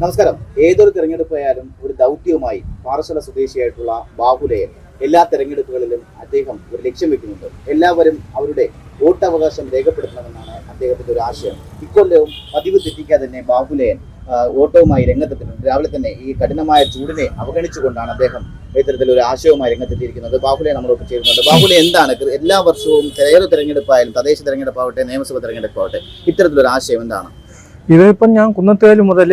നമസ്കാരം. ഏതൊരു തെരഞ്ഞെടുപ്പായാലും ഒരു ദൗത്യവുമായി പാറശാല സ്വദേശിയായിട്ടുള്ള ബാഹുലയൻ എല്ലാ തെരഞ്ഞെടുപ്പുകളിലും അദ്ദേഹം ഒരു ലക്ഷ്യം വെക്കുന്നുണ്ട്. എല്ലാവരും അവരുടെ വോട്ടവകാശം രേഖപ്പെടുത്തണമെന്നാണ് അദ്ദേഹത്തിന്റെ ഒരു ആശയം. ഇക്കൊല്ലവും പതിവ് തെറ്റിക്കാതെ തന്നെ ബാഹുലയൻ വോട്ടവുമായി രംഗത്തെത്തുന്നുണ്ട്. രാവിലെ തന്നെ ഈ കഠിനമായ ചൂടിനെ അവഗണിച്ചുകൊണ്ടാണ് അദ്ദേഹം ഇത്തരത്തിലൊരു ആശയവുമായി രംഗത്തെത്തിയിരിക്കുന്നത്. ബാഹുലയെ നമ്മളൊക്കെ ചേരുന്നുണ്ട്. ബാഹുലയ, എന്താണ് എല്ലാ വർഷവും ഏതൊരു തെരഞ്ഞെടുപ്പായാലും, തദ്ദേശ തെരഞ്ഞെടുപ്പാവട്ടെ, നിയമസഭ തെരഞ്ഞെടുപ്പാവട്ടെ, ഇത്തരത്തിലൊരു ആശയം എന്താണ്? ഇതിപ്പം ഞാൻ കുന്നത്തേല് മുതൽ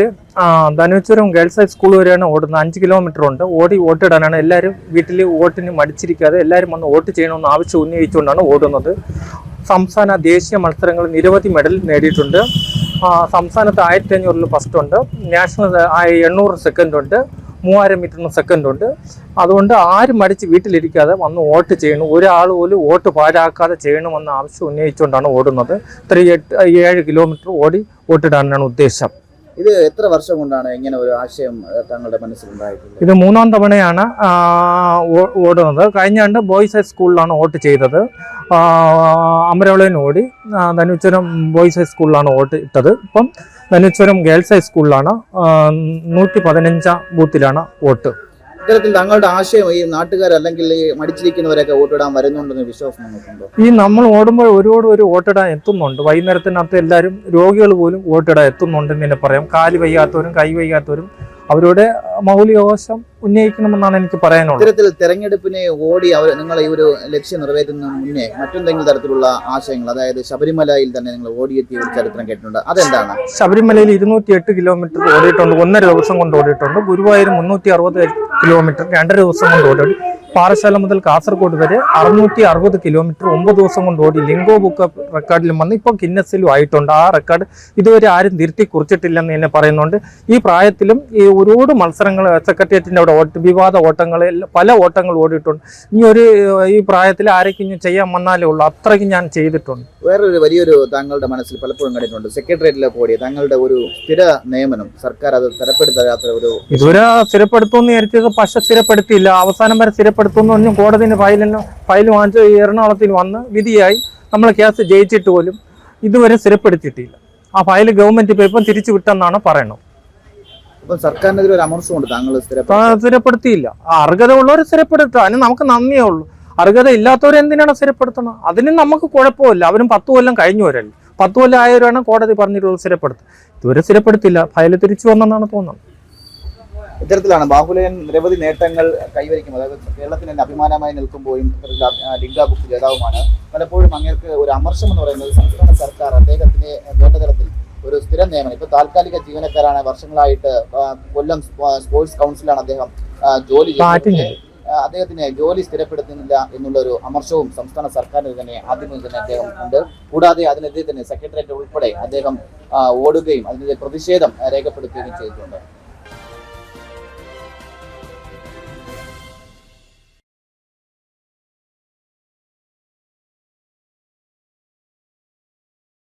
ധനുവച്ചപുരം ഗേൾസ് ഹൈസ്കൂൾ വരെയാണ് ഓടുന്നത്. 5 കിലോമീറ്റർ ഉണ്ട്. വോട്ടിടാനാണ് എല്ലാവരും വീട്ടിൽ വോട്ടിന് മടിച്ചിരിക്കാതെ എല്ലാവരും വന്ന് വോട്ട് ചെയ്യണമെന്ന് ആവശ്യം ഉന്നയിച്ചുകൊണ്ടാണ് ഓടുന്നത്. സംസ്ഥാന ദേശീയ മത്സരങ്ങൾ നിരവധി മെഡൽ നേടിയിട്ടുണ്ട്. സംസ്ഥാനത്ത് 1500 ഫസ്റ്റ് ഉണ്ട്, നാഷണൽ 800 സെക്കൻഡ് ഉണ്ട്, 3000 മീറ്ററിന് സെക്കൻഡ് ഉണ്ട്. അതുകൊണ്ട് ആരും മടിച്ച് വീട്ടിലിരിക്കാതെ വന്ന് വോട്ട് ചെയ്യണം, ഒരാൾ പോലും വോട്ട് പാഴാക്കാതെ ചെയ്യണമെന്ന ആവശ്യം ഉന്നയിച്ചുകൊണ്ടാണ് ഓടുന്നത്. 7 കിലോമീറ്റർ ഓടി വോട്ടിടാനാണ് ഉദ്ദേശം. ഇത് എത്ര വർഷം കൊണ്ടാണ് ഇങ്ങനെ ഒരു ആശയം താങ്കളുടെ മനസ്സിലുണ്ടായിട്ടുള്ളത്? ഇത് 3ാം തവണയാണ് ഓടുന്നത്. കഴിഞ്ഞ ആണ്ട് ബോയ്സ് ഹൈസ്കൂളിലാണ് വോട്ട് ചെയ്തത്. അമരവളയിൽ ഓടി ധനുവച്ചപുരം ബോയ്സ് ഹൈസ്കൂളിലാണ് വോട്ട് ഇട്ടത്. ഇപ്പം ധനുവച്ചപുരം ഗേൾസ് ഹൈസ്കൂളിലാണ് 115 ബൂത്തിലാണ് വോട്ട്. ഇത്തരത്തിൽ താങ്കളുടെ ആശയം ഈ നാട്ടുകാർ അല്ലെങ്കിൽ ഈ മടിച്ചിരിക്കുന്നവരൊക്കെ വോട്ടിടാൻ വരുന്നുണ്ടെന്ന് വിശ്വാസം നമുക്കുണ്ടോ? ഈ നമ്മൾ ഓടുമ്പോൾ ഒരു വോട്ടിടാൻ എത്തുന്നുണ്ട്. വൈകുന്നേരത്തിനകത്ത് എല്ലാവരും രോഗികൾ പോലും വോട്ടിടാൻ എത്തുന്നുണ്ടെന്ന് തന്നെ പറയാം. കാല് വയ്യാത്തവരും കൈ വയ്യാത്തവരും അവരുടെ മൗലികാവകാശം ഉന്നയിക്കണമെന്നാണ് എനിക്ക് പറയാനുള്ളത്. ഇത്തരത്തിൽ തെരഞ്ഞെടുപ്പിനെ ഓടി നിങ്ങൾ ഈ ഒരു ലക്ഷ്യം നിറവേറ്റുന്നതിന് മുന്നേ മറ്റെന്തെങ്കിലും തരത്തിലുള്ള ആശയങ്ങൾ, അതായത് ശബരിമലയിൽ തന്നെ നിങ്ങൾ ഓടിയെത്തിയ ഒരു ചരിത്രം കേട്ടിട്ടുണ്ട്, അതെന്താണ്? ശബരിമലയിൽ 208 കിലോമീറ്റർ ഓടിയിട്ടുണ്ട്, 1.5 ദിവസം കൊണ്ട് ഓടിയിട്ടുണ്ട്. ഗുരുവായൂർ 360 കിലോമീറ്റർ 2.5 ദിവസം കൊണ്ട് ഓടി. പാറശാല മുതൽ കാസർഗോഡ് വരെ 660 കിലോമീറ്റർ 9 ദിവസം കൊണ്ട് ഓടി. ലിംഗോ ബുക്ക് റെക്കോർഡിലും വന്ന് ഇപ്പോൾ ഗിന്നസിലും ആയിട്ടുണ്ട്. ആ റെക്കോർഡ് ഇതുവരെ ആരും തിരുത്തി കുറിച്ചിട്ടില്ലെന്ന് തന്നെ പറയുന്നുണ്ട്. ഈ പ്രായത്തിലും ഈ ഒരുപാട് മത്സരങ്ങൾ, സെക്രട്ടേറിയറ്റിൻ്റെ അവിടെ വിവാദ ഓട്ടങ്ങൾ, പല ഓട്ടങ്ങൾ ഓടിയിട്ടുണ്ട്. ഈ പ്രായത്തിൽ ആരൊക്കെ ഇനി ചെയ്യാൻ വന്നാലേ ഉള്ളൂ, അത്രയ്ക്ക് ഞാൻ ചെയ്തിട്ടുണ്ട്. വേറൊരു വലിയൊരു താങ്കളുടെ മനസ്സിൽ പലപ്പോഴും കണ്ടിട്ടുണ്ട്, സെക്രട്ടേറിയറ്റിലേക്ക് ഓടിയ താങ്കളുടെ ഒരു സ്ഥിര നിയമനം സർക്കാർ അത് സ്ഥിരപ്പെടുത്താത്ത ഒരു ഇതുവരെ സ്ഥിരപ്പെടുത്തുമെന്ന് വിചാരിച്ചത്, പക്ഷെ സ്ഥിരപ്പെടുത്തിയില്ല. അവസാനം വരെ സ്ഥിരപ്പെടുത്തുമെന്ന് പറഞ്ഞു കോടതിന് ഫയൽ വാങ്ങിച്ച് എറണാകുളത്തിൽ വന്ന് വിധിയായി. നമ്മൾ കേസ് ജയിച്ചിട്ട് പോലും ഇതുവരെ സ്ഥിരപ്പെടുത്തിയിട്ടില്ല. ആ ഫയൽ ഗവൺമെന്റ് പേപ്പർ തിരിച്ചു വിട്ടെന്നാണ് പറയണത്. അപ്പം സർക്കാരിനെതിരെ ഒരു അമർഷമുണ്ട്, താങ്കൾ സ്ഥിരപ്പെടുത്തിയില്ല. അർഹത ഉള്ളവർ സ്ഥിരപ്പെടുത്തുക, അതിന് നമുക്ക് നന്ദിയേ ഉള്ളൂ. അർഹത ഇല്ലാത്തവരെ എന്തിനാണ് സ്ഥിരപ്പെടുത്തണം? അതിന് നമുക്ക് കുഴപ്പമില്ല. അവരും 10 കൊല്ലം കഴിഞ്ഞവരല്ലേ. 10 കൊല്ലം ആയവരാണ് കോടതി പറഞ്ഞിട്ടുള്ളത് സ്ഥിരപ്പെടുത്തുക. ഇതുവരെ സ്ഥിരപ്പെടുത്തില്ല. ഫയൽ തിരിച്ചു വന്നെന്നാണ് തോന്നുന്നത്. ഇത്തരത്തിലാണ് ബാഹുലയൻ നിരവധി നേട്ടങ്ങൾ കൈവരിക്കും. അതായത് കേരളത്തിന് തന്നെ അഭിമാനമായി നിൽക്കുമ്പോഴും ലിംഗ ബുക്ക് ജേതാവുമാണ്. പലപ്പോഴും അങ്ങേർക്ക് ഒരു അമർഷം എന്ന് പറയുന്നത് സംസ്ഥാന സർക്കാർ അദ്ദേഹത്തിന് വേണ്ട തരത്തിൽ ഒരു സ്ഥിര നിയമനം, ഇപ്പൊ താൽക്കാലിക ജീവനക്കാരാണ്, വർഷങ്ങളായിട്ട് കൊല്ലം സ്പോർട്സ് കൗൺസിലാണ് അദ്ദേഹം ജോലി ചെയ്യുന്നത്. അദ്ദേഹത്തിന് ജോലി സ്ഥിരപ്പെടുത്തുന്നില്ല എന്നുള്ളൊരു അമർഷവും സംസ്ഥാന സർക്കാരിന് തന്നെ ആദ്യമേ തന്നെ അദ്ദേഹം ഉണ്ട്. കൂടാതെ അതിനെതിരെ തന്നെ സെക്രട്ടേറിയറ്റ് ഉൾപ്പെടെ അദ്ദേഹം ഓടുകയും അതിനെതിരെ പ്രതിഷേധം രേഖപ്പെടുത്തുകയും ചെയ്തിട്ടുണ്ട്.